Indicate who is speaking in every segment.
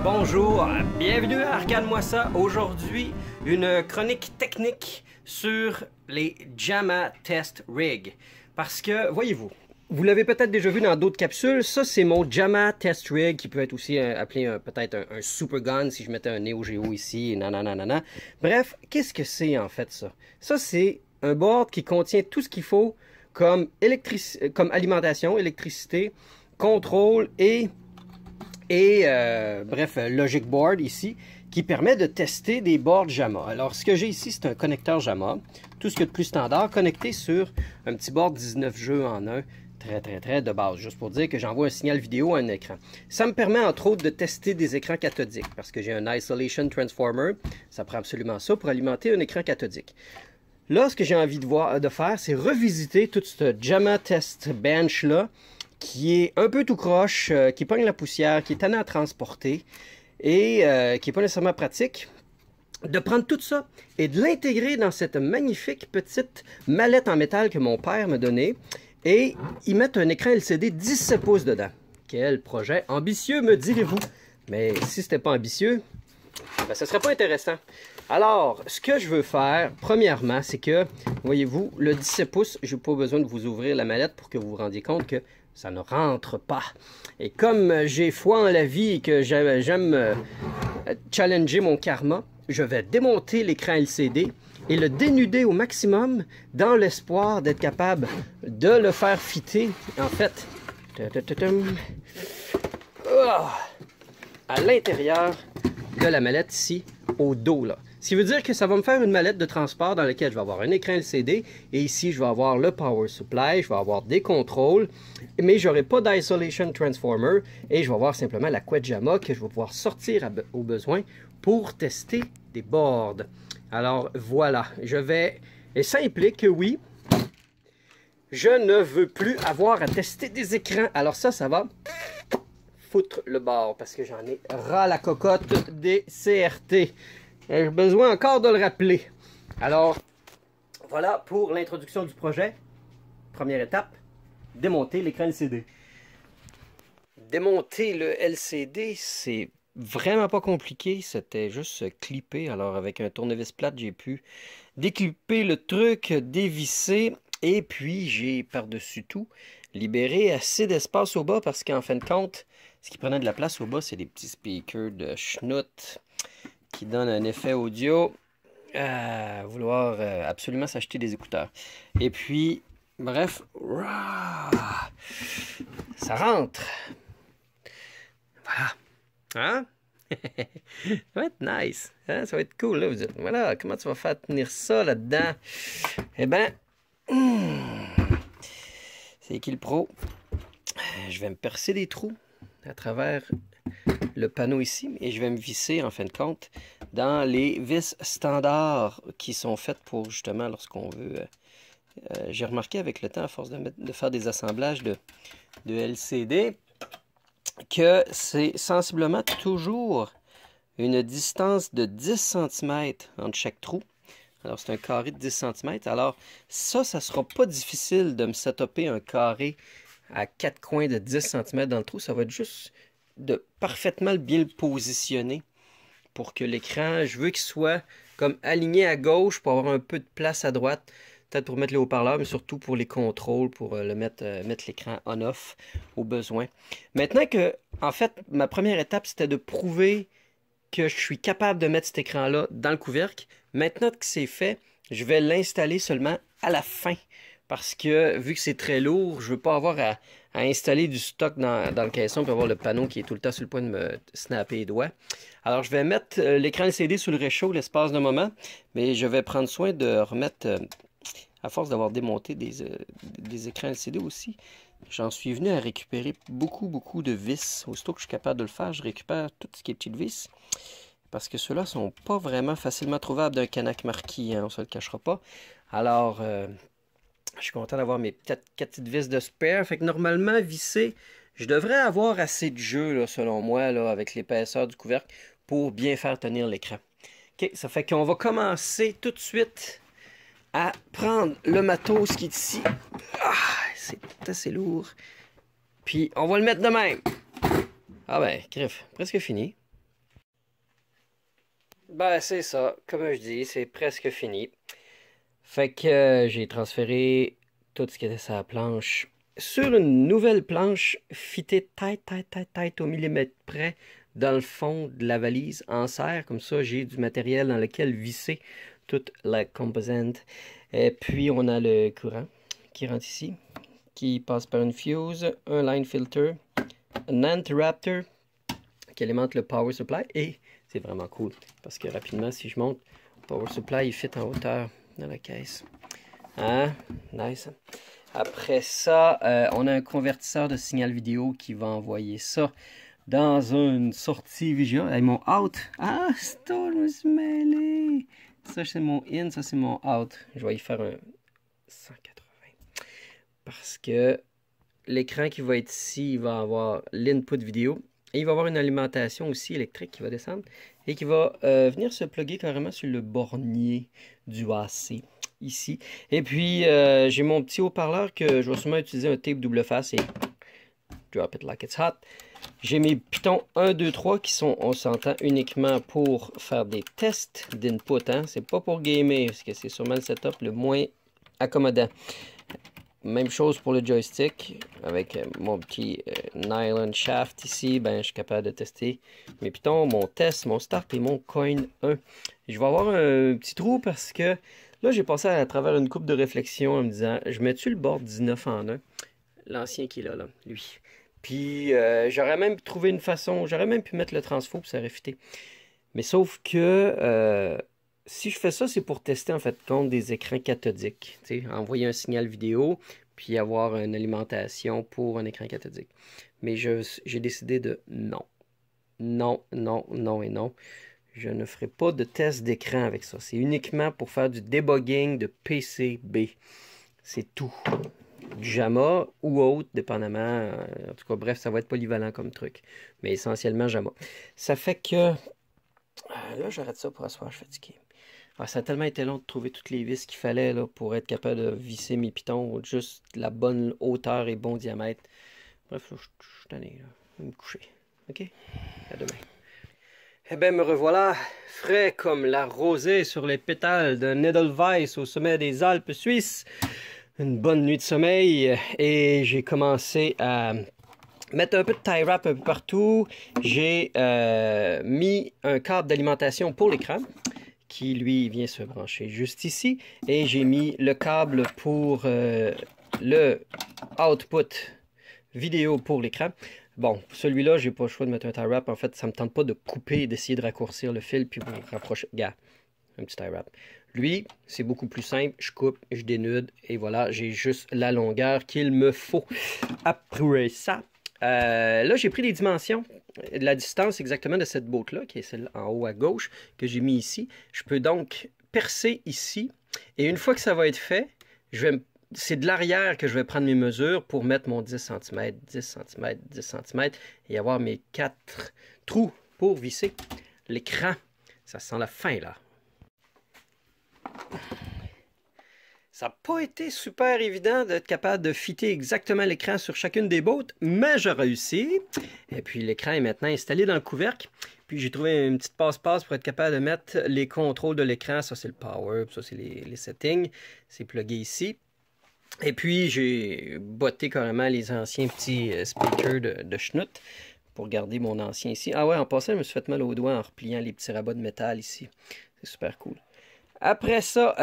Speaker 1: Bonjour, bienvenue à Regarde-moi ça. Aujourd'hui, une chronique technique sur les JAMA Test Rig. Parce que, voyez-vous, vous l'avez peut-être déjà vu dans d'autres capsules, ça c'est mon JAMA Test Rig, qui peut être aussi appelé peut-être un Super Gun si je mettais un Neo Geo ici, nanana. Bref, qu'est-ce que c'est en fait ça? Ça c'est un board qui contient tout ce qu'il faut comme alimentation, électricité, contrôle bref, Logic Board ici, qui permet de tester des boards JAMA. Alors, ce que j'ai ici, c'est un connecteur JAMA, tout ce qu'il y a de plus standard, connecté sur un petit board 19 jeux en un, très de base, juste pour dire que j'envoie un signal vidéo à un écran. Ça me permet, entre autres, de tester des écrans cathodiques, parce que j'ai un Isolation Transformer, ça prend absolument ça pour alimenter un écran cathodique. Là, ce que j'ai envie de faire, c'est revisiter tout ce JAMA Test Bench-là, qui est un peu tout croche, qui pogne la poussière, qui est tannant à transporter et qui n'est pas nécessairement pratique, de prendre tout ça et de l'intégrer dans cette magnifique petite mallette en métal que mon père m'a donnée et y mettre un écran LCD 17 pouces dedans. Quel projet ambitieux, me direz-vous? Mais si c'était pas ambitieux, ben, ce serait pas intéressant. Alors, ce que je veux faire, premièrement, c'est que, voyez-vous, le 17 pouces, je n'ai pas besoin de vous ouvrir la mallette pour que vous vous rendiez compte que ça ne rentre pas. Et comme j'ai foi en la vie et que j'aime challenger mon karma, je vais démonter l'écran LCD et le dénuder au maximum dans l'espoir d'être capable de le faire fitter, en fait, à l'intérieur de la mallette ici, au dos là. Ce qui veut dire que ça va me faire une mallette de transport dans laquelle je vais avoir un écran LCD et ici je vais avoir le power supply, je vais avoir des contrôles, mais je n'aurai pas d'isolation transformer et je vais avoir simplement la couette JAMA que je vais pouvoir sortir au besoin pour tester des boards. Alors voilà, et ça implique que oui, je ne veux plus avoir à tester des écrans. Alors ça va foutre le bord parce que j'en ai ras la cocotte des CRT. J'ai besoin encore de le rappeler. Alors, voilà pour l'introduction du projet. Première étape, démonter l'écran LCD. Démonter le LCD, c'est vraiment pas compliqué. C'était juste clipper. Alors, avec un tournevis plate, j'ai pu déclipper le truc, dévisser. Et puis, j'ai par-dessus tout libéré assez d'espace au bas parce qu'en fin de compte, ce qui prenait de la place au bas, c'est des petits speakers de schnout qui donne un effet audio à vouloir absolument s'acheter des écouteurs. Et puis, bref, ça rentre. Voilà. Hein? Ça va être nice. Hein? Ça va être cool. Là. Vous dites, voilà, comment tu vas faire tenir ça là-dedans? Eh bien, c'est qui le pro? Je vais me percer des trous à travers le panneau ici et je vais me visser en fin de compte dans les vis standards qui sont faites pour justement lorsqu'on veut j'ai remarqué avec le temps à force de faire des assemblages de LCD que c'est sensiblement toujours une distance de 10 cm entre chaque trou. Alors c'est un carré de 10 cm. Alors ça sera pas difficile de me setuper un carré à 4 coins de 10 cm dans le trou. Ça va être juste de parfaitement bien le positionner pour que l'écran, je veux qu'il soit comme aligné à gauche pour avoir un peu de place à droite, peut-être pour mettre les haut-parleurs, mais surtout pour les contrôles, pour mettre l'écran on-off au besoin. Maintenant que, en fait, ma première étape, c'était de prouver que je suis capable de mettre cet écran-là dans le couvercle. Maintenant que c'est fait, je vais l'installer seulement à la fin. Parce que, vu que c'est très lourd, je ne veux pas avoir à installer du stock dans le caisson pour avoir le panneau qui est tout le temps sur le point de me snapper les doigts. Alors, je vais mettre l'écran LCD sous le réchaud l'espace d'un moment, mais je vais prendre soin de remettre, à force d'avoir démonté des écrans LCD aussi, j'en suis venu à récupérer beaucoup de vis. Aussitôt que je suis capable de le faire, je récupère tout ce qui est petites vis. Parce que ceux-là ne sont pas vraiment facilement trouvables d'un Canac marquis, hein, on ne se le cachera pas. Alors, je suis content d'avoir mes quatre petites vis de spare. Fait que normalement, vissé, je devrais avoir assez de jeu, là, selon moi, là, avec l'épaisseur du couvercle, pour bien faire tenir l'écran. OK, ça fait qu'on va commencer tout de suite à prendre le matos qui est ici. Ah, c'est assez lourd. Puis on va le mettre de même. Ah ben, griffe, presque fini. Ben, c'est ça. Comme je dis, c'est presque fini. Fait que j'ai transféré tout ce qui était sur la planche sur une nouvelle planche fitée tête au millimètre près dans le fond de la valise en serre. Comme ça, j'ai du matériel dans lequel visser toute la composante. Et puis, on a le courant qui rentre ici, qui passe par une fuse, un line filter, un interrupter qui alimente le power supply. Et c'est vraiment cool parce que rapidement, si je monte, le power supply il fit en hauteur dans la caisse. Hein? Nice. Après ça, on a un convertisseur de signal vidéo qui va envoyer ça dans une sortie VGA. Hey, mon out. Ah, c'est je me suis mêlé. Ça, c'est mon in, ça, c'est mon out. Je vais y faire un 180. Parce que l'écran qui va être ici, il va avoir l'input vidéo. Et il va avoir une alimentation aussi électrique qui va descendre. Et qui va venir se plugger carrément sur le bornier du AC. Ici. Et puis, j'ai mon petit haut-parleur que je vais sûrement utiliser un tape double face et drop it like it's hot. J'ai mes pitons 1, 2, 3 qui sont, on s'entend, uniquement pour faire des tests d'input. Hein? C'est pas pour gamer, parce que c'est sûrement le setup le moins accommodant. Même chose pour le joystick. Avec mon petit nylon shaft ici, ben, je suis capable de tester mes pitons, mon test, mon start et mon coin 1. Je vais avoir un petit trou parce que là, j'ai passé à travers une coupe de réflexion en me disant, je mets-tu le board 19 en 1? L'ancien qui est là, lui. Puis, j'aurais même trouvé une façon, j'aurais même pu mettre le transfo pour ça réfuter. Mais sauf que, si je fais ça, c'est pour tester, en fait, compte des écrans cathodiques. Tu sais, envoyer un signal vidéo, puis avoir une alimentation pour un écran cathodique. Mais j'ai décidé de non. Non, non, non et non. Je ne ferai pas de test d'écran avec ça. C'est uniquement pour faire du debugging de PCB. C'est tout. Du JAMA ou autre, dépendamment. En tout cas, bref, ça va être polyvalent comme truc. Mais essentiellement JAMA. Ça fait que... là, j'arrête ça pour asseoir, je suis fatigué. Ah, ça a tellement été long de trouver toutes les vis qu'il fallait là, pour être capable de visser mes pitons. Juste la bonne hauteur et bon diamètre. Bref, là, je suis tanné. Je vais me coucher. OK? À demain. Eh bien, me revoilà, frais comme la rosée sur les pétales d'un Edelweiss au sommet des Alpes suisses. Une bonne nuit de sommeil et j'ai commencé à mettre un peu de tie wrap un peu partout. J'ai mis un câble d'alimentation pour l'écran qui, lui, vient se brancher juste ici. Et j'ai mis le câble pour le output vidéo pour l'écran. Bon, celui-là, j'ai pas le choix de mettre un tie wrap. En fait, ça me tente pas de couper et d'essayer de raccourcir le fil puis vous rapprocher. Regarde, un petit tie wrap. Lui, c'est beaucoup plus simple. Je coupe, je dénude et voilà, j'ai juste la longueur qu'il me faut. Après ça, là, j'ai pris les dimensions de la distance exactement de cette botte-là, qui est celle en haut à gauche, que j'ai mis ici. Je peux donc percer ici. Et une fois que ça va être fait, c'est de l'arrière que je vais prendre mes mesures pour mettre mon 10 cm, 10 cm, 10 cm et avoir mes 4 trous pour visser l'écran. Ça sent la fin, là. Ça n'a pas été super évident d'être capable de fitter exactement l'écran sur chacune des bottes, mais j'ai réussi. Et puis l'écran est maintenant installé dans le couvercle. Puis j'ai trouvé une petite passe-passe pour être capable de mettre les contrôles de l'écran. Ça, c'est le power, ça, c'est les settings. C'est plugué ici. Et puis, j'ai botté carrément les anciens petits speakers de Schnutt pour garder mon ancien ici. Ah ouais, en passant, je me suis fait mal au doigt en repliant les petits rabats de métal ici. C'est super cool. Après ça,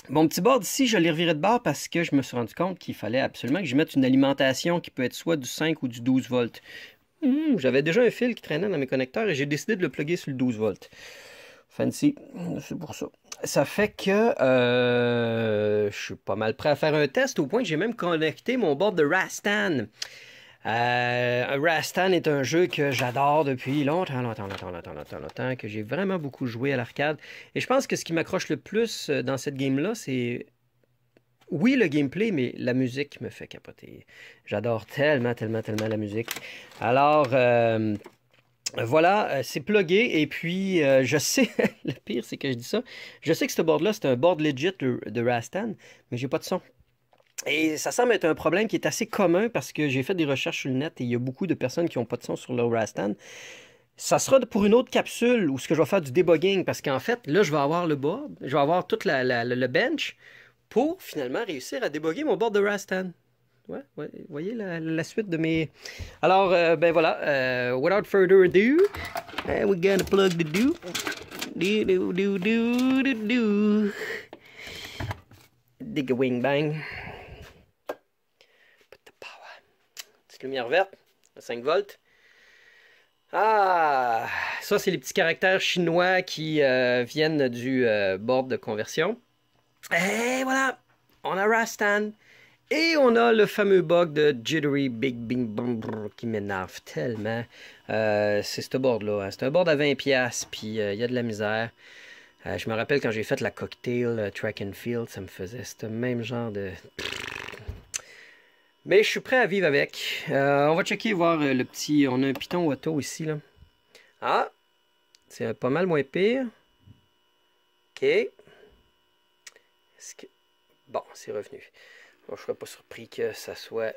Speaker 1: mon petit board ici, je l'ai reviré de bord parce que je me suis rendu compte qu'il fallait absolument que je mette une alimentation qui peut être soit du 5 ou du 12 volts. J'avais déjà un fil qui traînait dans mes connecteurs et j'ai décidé de le plugger sur le 12 volts. Fancy, c'est pour ça. Ça fait que je suis pas mal prêt à faire un test au point que j'ai même connecté mon board de Rastan. Rastan est un jeu que j'adore depuis longtemps, que j'ai vraiment beaucoup joué à l'arcade. Et je pense que ce qui m'accroche le plus dans cette game-là, c'est... Oui, le gameplay, mais la musique me fait capoter. J'adore tellement la musique. Alors... Voilà, c'est plugué et puis je sais, le pire c'est que je dis ça, je sais que ce board-là c'est un board legit de Rastan, mais j'ai pas de son. Et ça semble être un problème qui est assez commun parce que j'ai fait des recherches sur le net et il y a beaucoup de personnes qui n'ont pas de son sur leur Rastan. Ça sera pour une autre capsule où ce que je vais faire du debugging parce qu'en fait, là je vais avoir le board, je vais avoir tout le bench pour finalement réussir à débugger mon board de Rastan. Ouais, ouais, vous voyez la suite de mes... Alors, ben voilà, without further ado, we're gonna plug the do. Do. Dig a wing bang. Put the power. Petite lumière verte, à 5 volts. Ah, ça c'est les petits caractères chinois qui viennent du board de conversion. Et voilà, on a Rastan. Et on a le fameux bug de Jittery Big Bing Bong qui m'énerve tellement. C'est ce board-là. Hein. C'est un board à 20$, puis il y a de la misère. Je me rappelle quand j'ai fait la cocktail track and field, ça me faisait ce même genre de... Mais je suis prêt à vivre avec. On va checker, voir le petit... On a un piton auto ici, là. Ah! C'est pas mal moins pire. OK. Est-ce que... Bon, c'est revenu. Bon, je ne serais pas surpris que ça soit...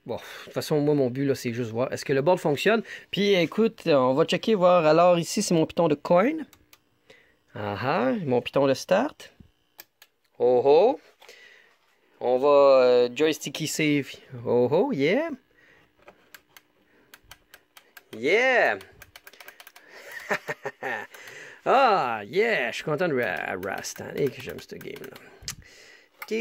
Speaker 1: Bon, de toute façon, moi, mon but, là, c'est juste voir. Est-ce que le board fonctionne? Puis, écoute, on va checker, voir. Alors, ici, c'est mon piton de coin. Ah ah, mon piton de start. Oh oh. On va joysticky save. Oh oh, yeah. Yeah. Ah, yeah, je suis content de Rastan. Et que j'aime ce game-là. On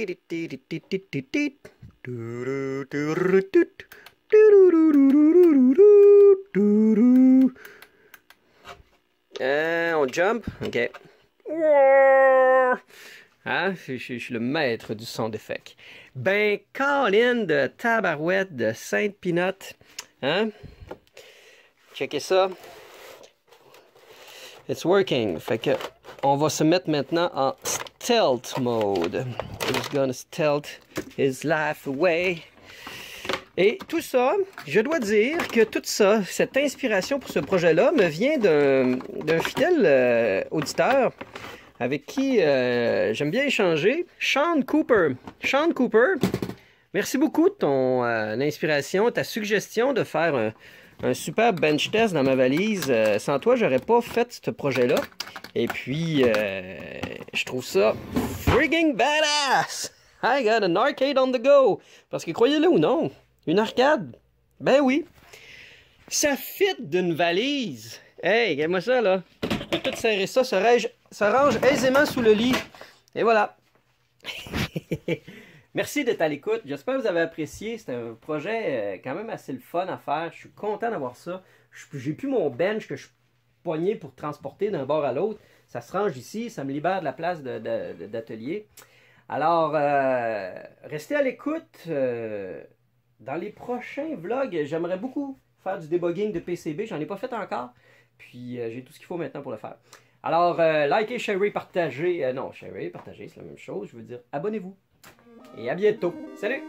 Speaker 1: jump, ok. Hein? Je suis le maître du son d'effet. Ben, Colin de tabarouette de Sainte-Pinotte. Hein? Checkez ça. It's working. Fait que on va se mettre maintenant en stealth mode. He's gonna stealth his life away. Et tout ça, je dois dire que tout ça, cette inspiration pour ce projet-là me vient d'un fidèle auditeur avec qui j'aime bien échanger, Sean Cooper. Sean Cooper, merci beaucoup de ton inspiration, ta suggestion de faire un super bench test dans ma valise. Sans toi, j'aurais pas fait ce projet-là. Et puis, je trouve ça frigging badass! I got an arcade on the go! Parce que croyez-le ou non, une arcade, ben oui, ça fit d'une valise. Hey, regarde-moi ça, là. Je peux tout serrer ça, ça range aisément sous le lit. Et voilà. Merci d'être à l'écoute. J'espère que vous avez apprécié. C'est un projet quand même assez le fun à faire. Je suis content d'avoir ça. J'ai plus mon bench que je poignais pour transporter d'un bord à l'autre. Ça se range ici. Ça me libère de la place d'atelier. Alors, restez à l'écoute. Dans les prochains vlogs, j'aimerais beaucoup faire du debugging de PCB. J'en ai pas fait encore. Puis, j'ai tout ce qu'il faut maintenant pour le faire. Alors, likez, sharez, partagez. Non, sharez, partagez, c'est la même chose. Je veux dire, abonnez-vous. Et à bientôt. Salut!